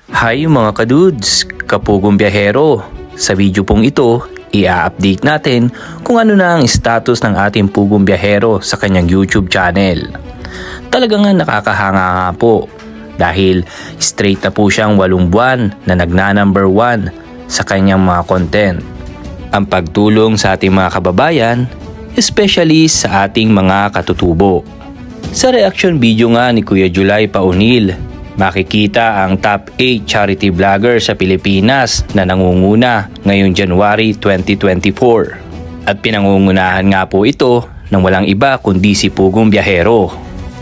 Hi mga kadudes, kapugong biyahero. Sa video pong ito, i-update natin kung ano na ang status ng ating pugong biyahero sa kanyang YouTube channel. Talagang nakakahanga nga po dahil straight na po siyang 8 buwan na nagna-number 1 sa kanyang mga content. Ang pagtulong sa ating mga kababayan, especially sa ating mga katutubo. Sa reaction video nga ni Kuya July Paunil, makikita ang top 8 charity vlogger sa Pilipinas na nangunguna ngayong January 2024. At pinangungunahan nga po ito ng walang iba kundi si Pugong Biyahero.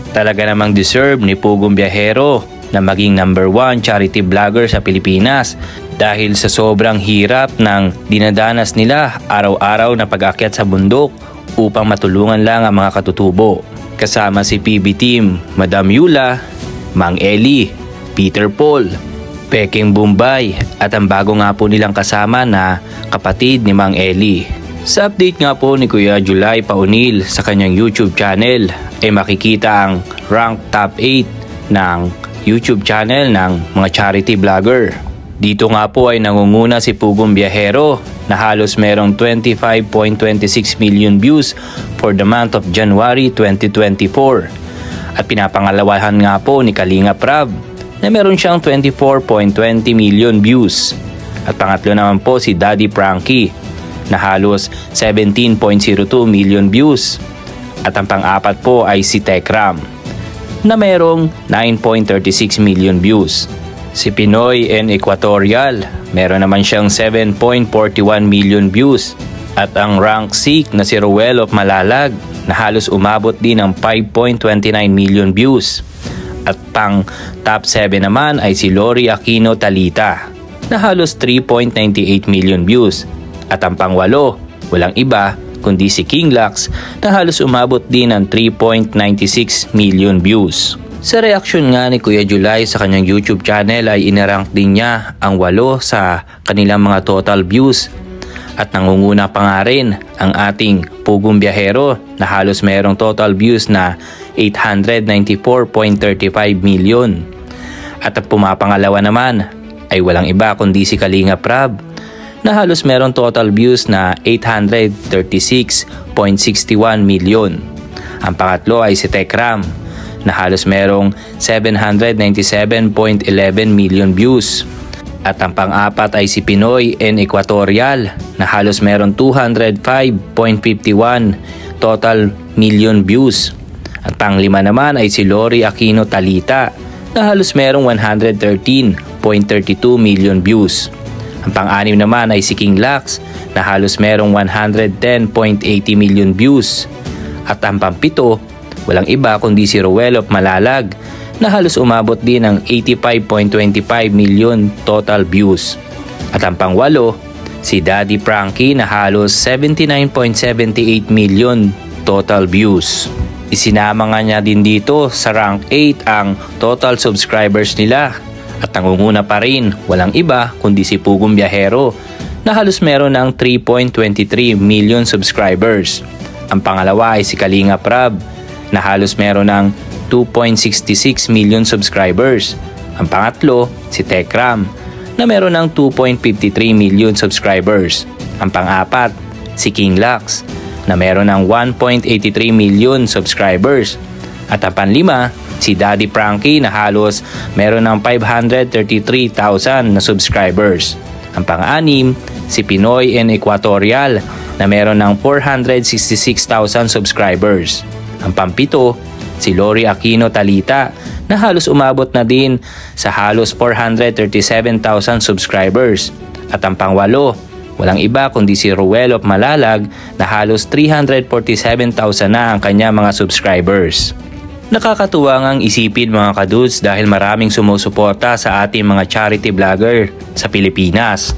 Talaga namang deserve ni Pugong Biyahero na maging number 1 charity vlogger sa Pilipinas dahil sa sobrang hirap ng dinadanas nila araw-araw na pag-akyat sa bundok upang matulungan lang ang mga katutubo. Kasama si PB Team, Madam Yula, Mang Eli, Peter Paul, Peking Bombay at ang bago nga po nilang kasama na kapatid ni Mang Eli. Sa update nga po ni Kuya July Paunil sa kanyang YouTube channel ay makikita ang rank top 8 ng YouTube channel ng mga charity vlogger. Dito nga po ay nangunguna si Pugong Biyahero na halos merong 25.26 million views for the month of January 2024. At pinapangalawahan nga po ni Kalinga Prab na meron siyang 24.20 million views. At pangatlo naman po si Daddy Frankie na halos 17.02 million views. At ang pang-apat po ay si Tekram na merong 9.36 million views. Si Pinoy and Equatorial, meron naman siyang 7.41 million views. At ang rank 6 na si Ruel of Malalag na halos umabot din ng 5.29 million views. At pang top 7 naman ay si Lori Aquino Talita na halos 3.98 million views. At ang pang 8, walang iba kundi si King Lux na halos umabot din ng 3.96 million views. Sa reaksyon nga ni Kuya July sa kanyang YouTube channel ay inarank din niya ang 8 sa kanilang mga total views. At nangunguna pa nga rin ang ating Pugong Biyahero na halos mayroong total views na 894.35 million. At ang pumapangalawa naman ay walang iba kundi si Kalinga Prab na halos mayroong total views na 836.61 million. Ang pangatlo ay si Tekram na halos mayroong 797.11 million views. At ang pang-apat ay si Pinoy and Equatorial na halos meron 205.51 total million views. At pang-5 naman ay si Lori Aquino Talita na halos merong 113.32 million views. Ang pang-6 naman ay si King Lux na halos merong 110.80 million views. At ang pang-7, walang iba kundi si Ruel of Malalag na halos umabot din ng 85.25 million total views. At ang pang-8, si Daddy Frankie na halos 79.78 million total views. Isinama nga niya din dito sa rank 8 ang total subscribers nila. At nangunguna pa rin, walang iba kundi si Pugong Biyahero na halos meron ng 3.23 million subscribers. Ang pangalawa ay si Kalinga Prab na halos meron ng 2.66 million subscribers. Ang pangatlo, si Tekram na meron ng 2.53 million subscribers. Ang pang-apat, si King Lux na meron ng 1.83 million subscribers. At ang pang-5, si Daddy Frankie na halos meron ng 533,000 na subscribers. Ang pang-6, si Pinoy and Equatorial na meron ng 466,000 subscribers. Ang pang-7, si Lori Aquino Talita na halos umabot na din sa halos 437,000 subscribers. At ang pang-8, walang iba kundi si Ruel of Malalag na halos 347,000 na ang kanya mga subscribers. Nakakatuwa ngang isipin mga kadudes dahil maraming sumusuporta sa ating mga charity vlogger sa Pilipinas.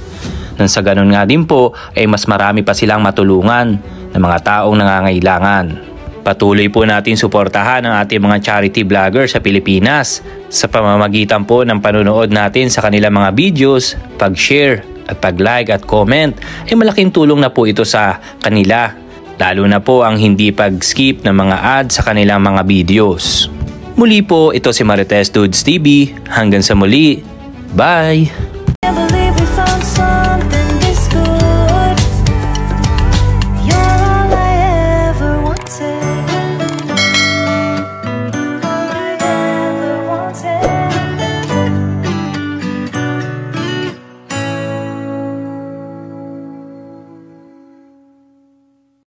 Nang sa ganun nga din po ay mas marami pa silang matulungan ng mga taong nangangailangan. Patuloy po natin suportahan ang ating mga charity vlogger sa Pilipinas sa pamamagitan po ng panonood natin sa kanilang mga videos, pag-share at pag-like at comment ay malaking tulong na po ito sa kanila. Lalo na po ang hindi pag-skip ng mga ads sa kanilang mga videos. Muli po, ito si Marites Dudes TV. Hanggang sa muli, Bye!